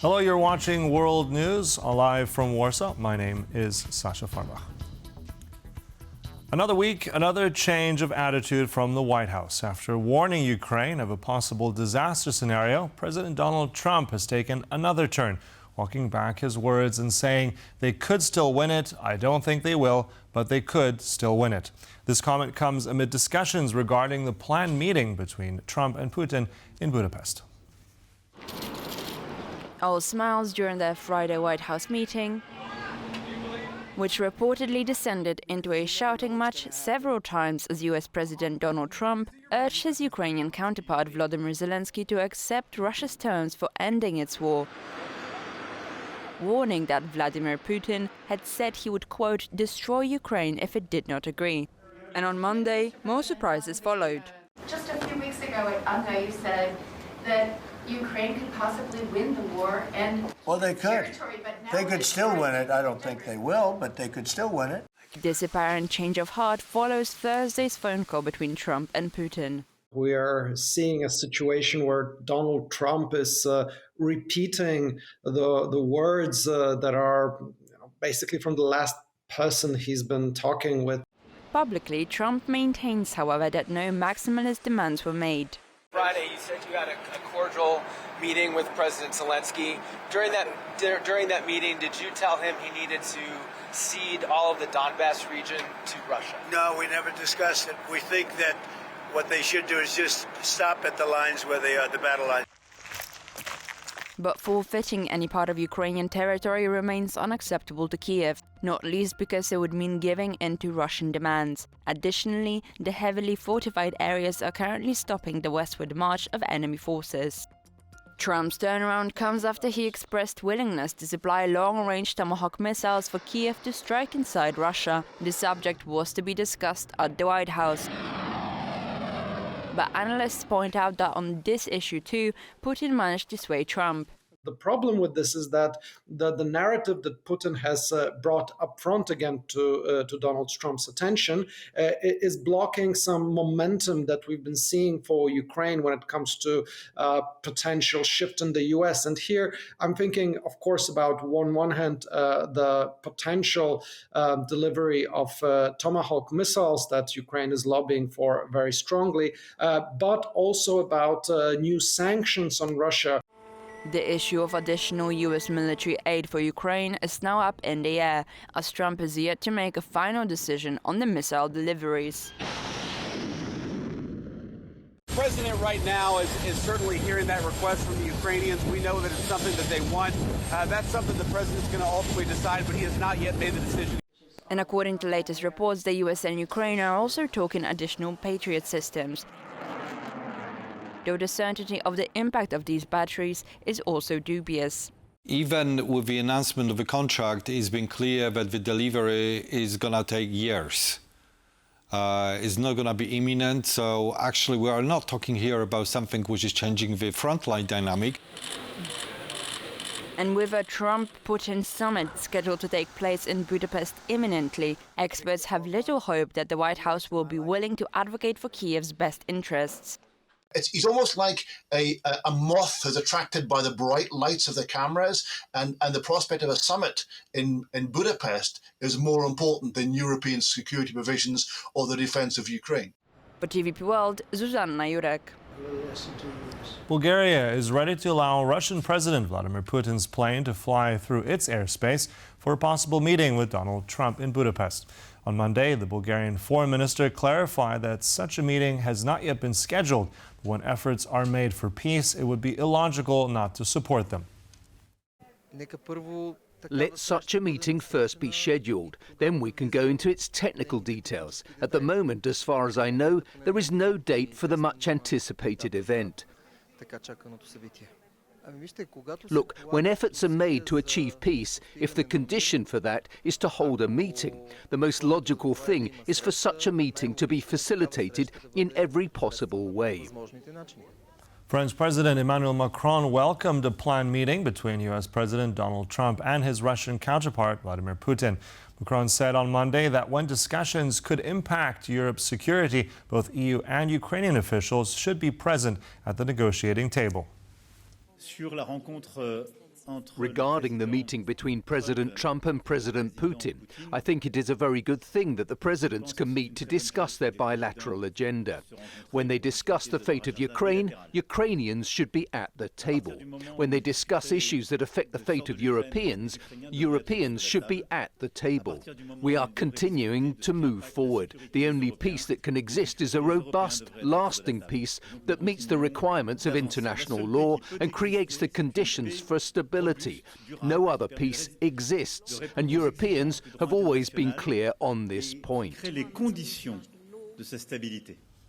Hello, you're watching World News, live from Warsaw. My name is Sasha Farbach. Another week, another change of attitude from the White House. After warning Ukraine of a possible disaster scenario, President Donald Trump has taken another turn, walking back his words and saying they could still win it. I don't think they will, but they could still win it. This comment comes amid discussions regarding the planned meeting between Trump and Putin in Budapest. All smiles during their Friday White House meeting, which reportedly descended into a shouting match several times as US President Donald Trump urged his Ukrainian counterpart Volodymyr Zelensky to accept Russia's terms for ending its war, warning that Vladimir Putin had said he would, quote, destroy Ukraine if it did not agree. And on Monday, more surprises followed. Just a few weeks ago at UNGA, you said that Ukraine could possibly win the war and well, they could. They could still win it. I don't think they will, but they could still win it. This apparent change of heart follows Thursday's phone call between Trump and Putin. We are seeing a situation where Donald Trump is repeating the words that are basically from the last person he's been talking with. Publicly, Trump maintains, however, that no maximalist demands were made. Friday, you said you had a cordial meeting with President Zelensky. During that meeting, did you tell him he needed to cede all of the Donbass region to Russia? No, we never discussed it. We think that what they should do is just stop at the lines where they are, the battle lines. But forfeiting any part of Ukrainian territory remains unacceptable to Kiev, not least because it would mean giving in to Russian demands. Additionally, the heavily fortified areas are currently stopping the westward march of enemy forces. Trump's turnaround comes after he expressed willingness to supply long-range Tomahawk missiles for Kiev to strike inside Russia. The subject was to be discussed at the White House. But analysts point out that on this issue too, Putin managed to sway Trump. The problem with this is that the narrative that Putin has brought up front again to Donald Trump's attention is blocking some momentum that we've been seeing for Ukraine when it comes to potential shift in the US. And here I'm thinking, of course, about on one hand, the potential delivery of Tomahawk missiles that Ukraine is lobbying for very strongly, but also about new sanctions on Russia. The issue of additional US military aid for Ukraine is now up in the air, as Trump has yet to make a final decision on the missile deliveries. The president right now is certainly hearing that request from the Ukrainians. We know that it's something that they want. That's something the president's going to ultimately decide, but he has not yet made the decision. And according to latest reports, the US and Ukraine are also talking additional Patriot systems, though the certainty of the impact of these batteries is also dubious. Even with the announcement of the contract, it's been clear that the delivery is going to take years. It's not going to be imminent, so actually we are not talking here about something which is changing the frontline dynamic. And with a Trump-Putin summit scheduled to take place in Budapest imminently, experts have little hope that the White House will be willing to advocate for Kiev's best interests. He's almost like a moth that's attracted by the bright lights of the cameras, and the prospect of a summit in Budapest is more important than European security provisions or the defense of Ukraine. For TVP World, Zuzanna Jurek. Bulgaria is ready to allow Russian President Vladimir Putin's plane to fly through its airspace for a possible meeting with Donald Trump in Budapest. On Monday, the Bulgarian Foreign Minister clarified that such a meeting has not yet been scheduled. But when efforts are made for peace, it would be illogical not to support them. Let such a meeting first be scheduled, then we can go into its technical details. At the moment, as far as I know, there is no date for the much anticipated event. Look, when efforts are made to achieve peace, if the condition for that is to hold a meeting, the most logical thing is for such a meeting to be facilitated in every possible way. French President Emmanuel Macron welcomed a planned meeting between U.S. President Donald Trump and his Russian counterpart, Vladimir Putin. Macron said on Monday that when discussions could impact Europe's security, both EU and Ukrainian officials should be present at the negotiating table. Regarding the meeting between President Trump and President Putin, I think it is a very good thing that the presidents can meet to discuss their bilateral agenda. When they discuss the fate of Ukraine, Ukrainians should be at the table. When they discuss issues that affect the fate of Europeans, Europeans should be at the table. We are continuing to move forward. The only peace that can exist is a robust, lasting peace that meets the requirements of international law and creates the conditions for stability. No other peace exists, and Europeans have always been clear on this point.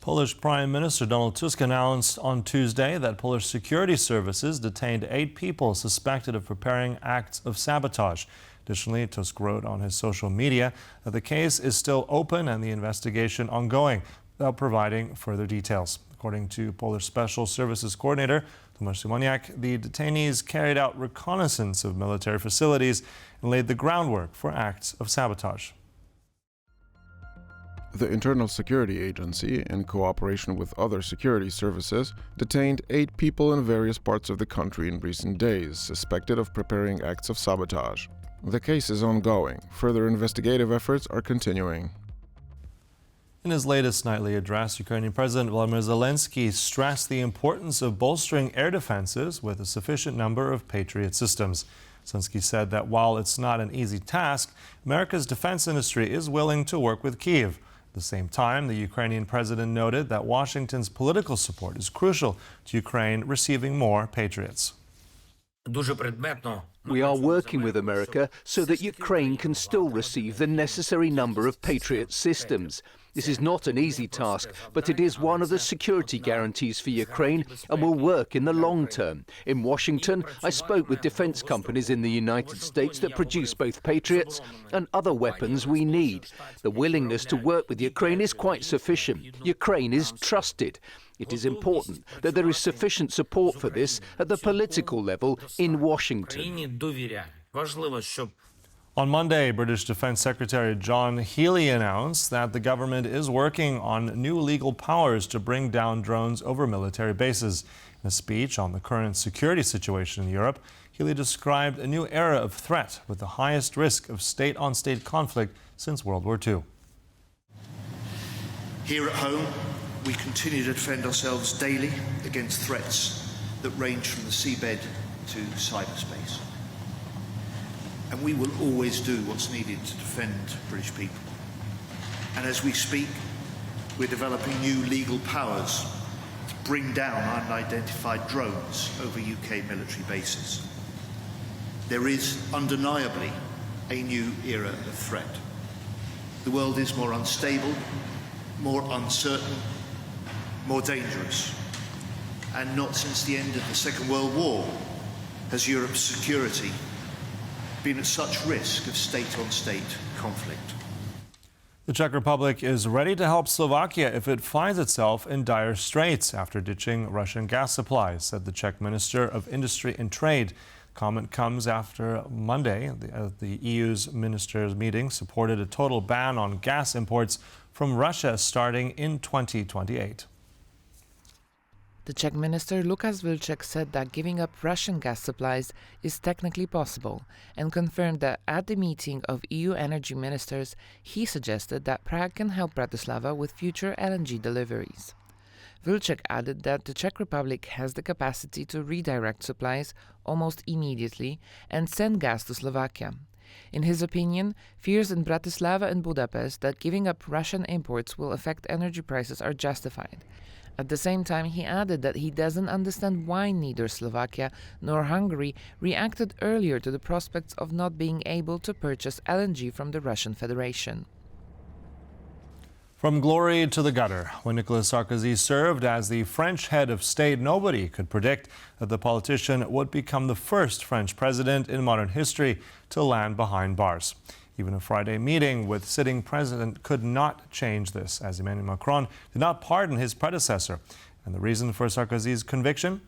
Polish Prime Minister Donald Tusk announced on Tuesday that Polish security services detained 8 people suspected of preparing acts of sabotage. Additionally, Tusk wrote on his social media that the case is still open and the investigation ongoing, without providing further details. According to Polish Special Services Coordinator Tomasz Simoniak, the detainees carried out reconnaissance of military facilities and laid the groundwork for acts of sabotage. The Internal Security Agency, in cooperation with other security services, detained 8 people in various parts of the country in recent days, suspected of preparing acts of sabotage. The case is ongoing. Further investigative efforts are continuing. In his latest nightly address, Ukrainian President Vladimir Zelensky stressed the importance of bolstering air defenses with a sufficient number of Patriot systems. Zelensky said that while it's not an easy task, America's defense industry is willing to work with Kyiv. At the same time, the Ukrainian president noted that Washington's political support is crucial to Ukraine receiving more Patriots. We are working with America so that Ukraine can still receive the necessary number of Patriot systems. This is not an easy task, but it is one of the security guarantees for Ukraine and will work in the long term. In Washington, I spoke with defense companies in the United States that produce both Patriots and other weapons we need. The willingness to work with Ukraine is quite sufficient. Ukraine is trusted. It is important that there is sufficient support for this at the political level in Washington. On Monday, British Defense Secretary John Healey announced that the government is working on new legal powers to bring down drones over military bases. In a speech on the current security situation in Europe, Healey described a new era of threat with the highest risk of state-on-state conflict since World War II. Here at home, we continue to defend ourselves daily against threats that range from the seabed to cyberspace. And we will always do what's needed to defend British people. And as we speak, we're developing new legal powers to bring down unidentified drones over UK military bases. There is undeniably a new era of threat. The world is more unstable, more uncertain, more dangerous. And not since the end of the Second World War has Europe's security been at such risk of state-on-state conflict. The Czech Republic is ready to help Slovakia if it finds itself in dire straits after ditching Russian gas supplies, said the Czech Minister of Industry and Trade. Comment comes after Monday, the EU's ministers' meeting supported a total ban on gas imports from Russia starting in 2028. The Czech minister Lukáš Vilček said that giving up Russian gas supplies is technically possible and confirmed that at the meeting of EU energy ministers, he suggested that Prague can help Bratislava with future LNG deliveries. Vilček added that the Czech Republic has the capacity to redirect supplies almost immediately and send gas to Slovakia. In his opinion, fears in Bratislava and Budapest that giving up Russian imports will affect energy prices are justified. At the same time, he added that he doesn't understand why neither Slovakia nor Hungary reacted earlier to the prospects of not being able to purchase LNG from the Russian Federation. From glory to the gutter. When Nicolas Sarkozy served as the French head of state, nobody could predict that the politician would become the first French president in modern history to land behind bars. Even a Friday meeting with sitting president could not change this, as Emmanuel Macron did not pardon his predecessor. And the reason for Sarkozy's conviction?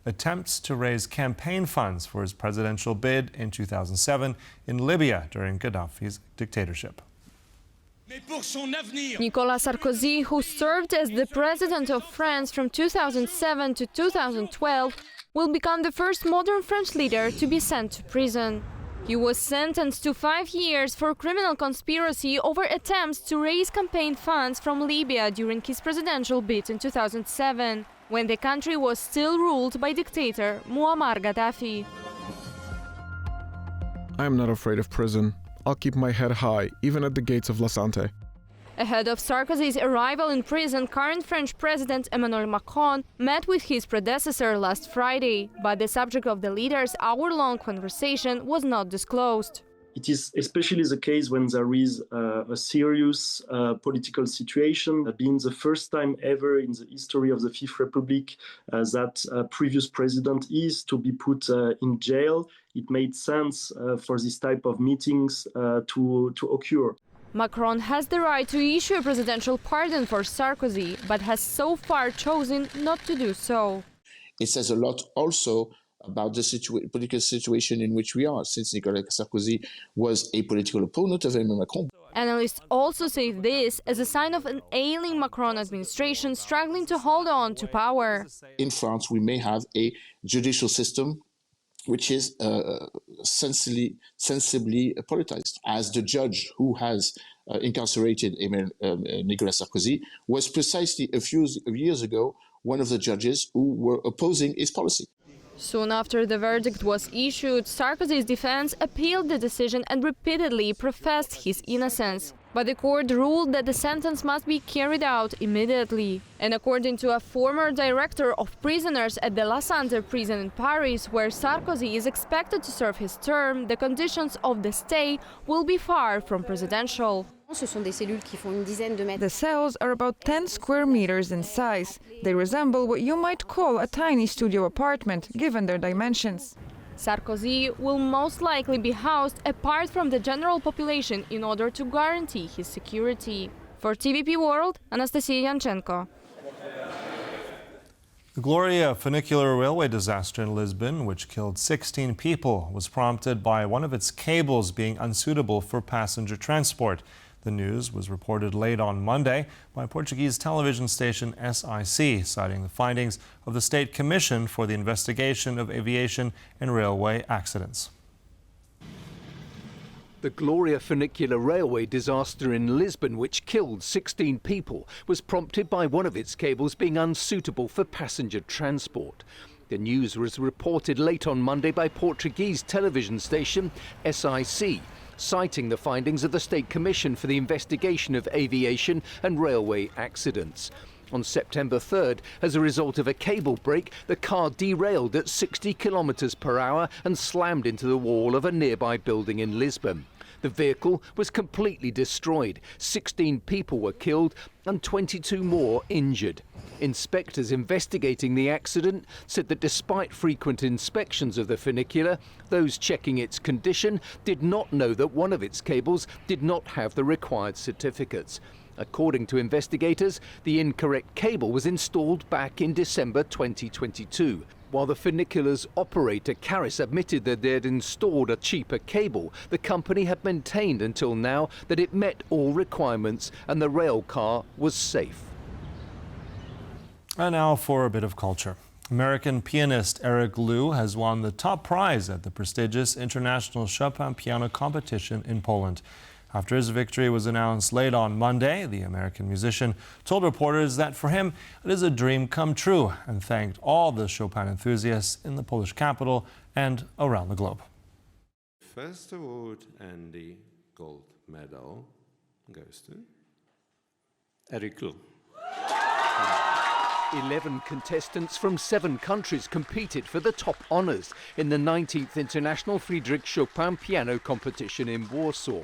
Attempts to raise campaign funds for his presidential bid in 2007 in Libya during Gaddafi's dictatorship. Nicolas Sarkozy, who served as the president of France from 2007 to 2012, will become the first modern French leader to be sent to prison. He was sentenced to 5 years for criminal conspiracy over attempts to raise campaign funds from Libya during his presidential bid in 2007, when the country was still ruled by dictator Muammar Gaddafi. I am not afraid of prison. I'll keep my head high, even at the gates of La Santé. Ahead of Sarkozy's arrival in prison, current French President Emmanuel Macron met with his predecessor last Friday, but the subject of the leaders' hour-long conversation was not disclosed. It is especially the case when there is a serious political situation, being the first time ever in the history of the Fifth Republic that a previous president is to be put in jail. It made sense for this type of meetings to occur. Macron has the right to issue a presidential pardon for Sarkozy, but has so far chosen not to do so. It says a lot also about the political situation in which we are, since Nicolas Sarkozy was a political opponent of Emmanuel Macron. Analysts also say this as a sign of an ailing Macron administration struggling to hold on to power. In France, we may have a judicial system which is sensibly politicized. As the judge who has incarcerated Nicolas Sarkozy was precisely a few years ago one of the judges who were opposing his policy. Soon after the verdict was issued, Sarkozy's defense appealed the decision and repeatedly professed his innocence. But the court ruled that the sentence must be carried out immediately. And according to a former director of prisoners at the La Santé prison in Paris, where Sarkozy is expected to serve his term, the conditions of the stay will be far from presidential. The cells are about 10 square meters in size. They resemble what you might call a tiny studio apartment, given their dimensions. Sarkozy will most likely be housed apart from the general population in order to guarantee his security. For TVP World, Anastasia Yanchenko. The Gloria funicular railway disaster in Lisbon, which killed 16 people, was prompted by one of its cables being unsuitable for passenger transport. The news was reported late on Monday by Portuguese television station SIC, citing the findings of the State Commission for the Investigation of Aviation and Railway Accidents. The Gloria funicular railway disaster in Lisbon, which killed 16 people, was prompted by one of its cables being unsuitable for passenger transport. The news was reported late on Monday by Portuguese television station SIC, citing the findings of the State Commission for the Investigation of Aviation and Railway Accidents. On September 3rd, as a result of a cable break, the car derailed at 60 kilometers per hour and slammed into the wall of a nearby building in Lisbon. The vehicle was completely destroyed. 16 people were killed and 22 more injured. Inspectors investigating the accident said that despite frequent inspections of the funicular, those checking its condition did not know that one of its cables did not have the required certificates. According to investigators, the incorrect cable was installed back in December 2022. While the funicular's operator, Caris, admitted that they had installed a cheaper cable, the company had maintained until now that it met all requirements and the rail car was safe. And now for a bit of culture. American pianist Eric Liu has won the top prize at the prestigious International Chopin Piano Competition in Poland. After his victory was announced late on Monday, the American musician told reporters that for him it is a dream come true and thanked all the Chopin enthusiasts in the Polish capital and around the globe. First award and the gold medal goes to Eric Liu. 11 contestants from 7 countries competed for the top honours in the 19th International Friedrich Chopin Piano Competition in Warsaw.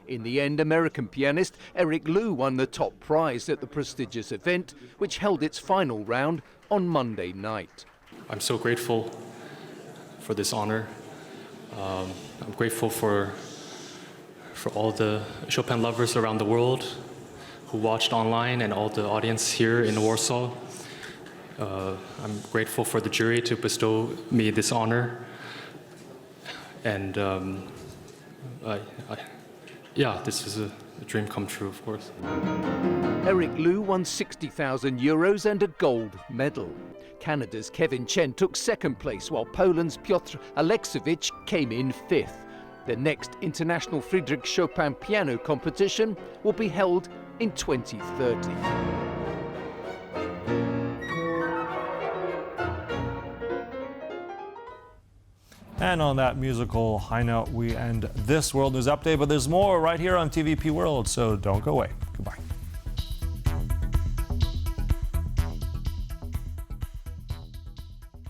In the end, American pianist Eric Liu won the top prize at the prestigious event, which held its final round on Monday night. I'm so grateful for this honor. I'm grateful for all the Chopin lovers around the world who watched online and all the audience here in Warsaw. I'm grateful for the jury to bestow me this honor. And yeah, this is a dream come true, of course. Eric Liu won €60,000 and a gold medal. Canada's Kevin Chen took second place, while Poland's Piotr Aleksevich came in fifth. The next International Friedrich Chopin Piano Competition will be held in 2030. And on that musical high note, we end this World News Update, but there's more right here on TVP World, so don't go away.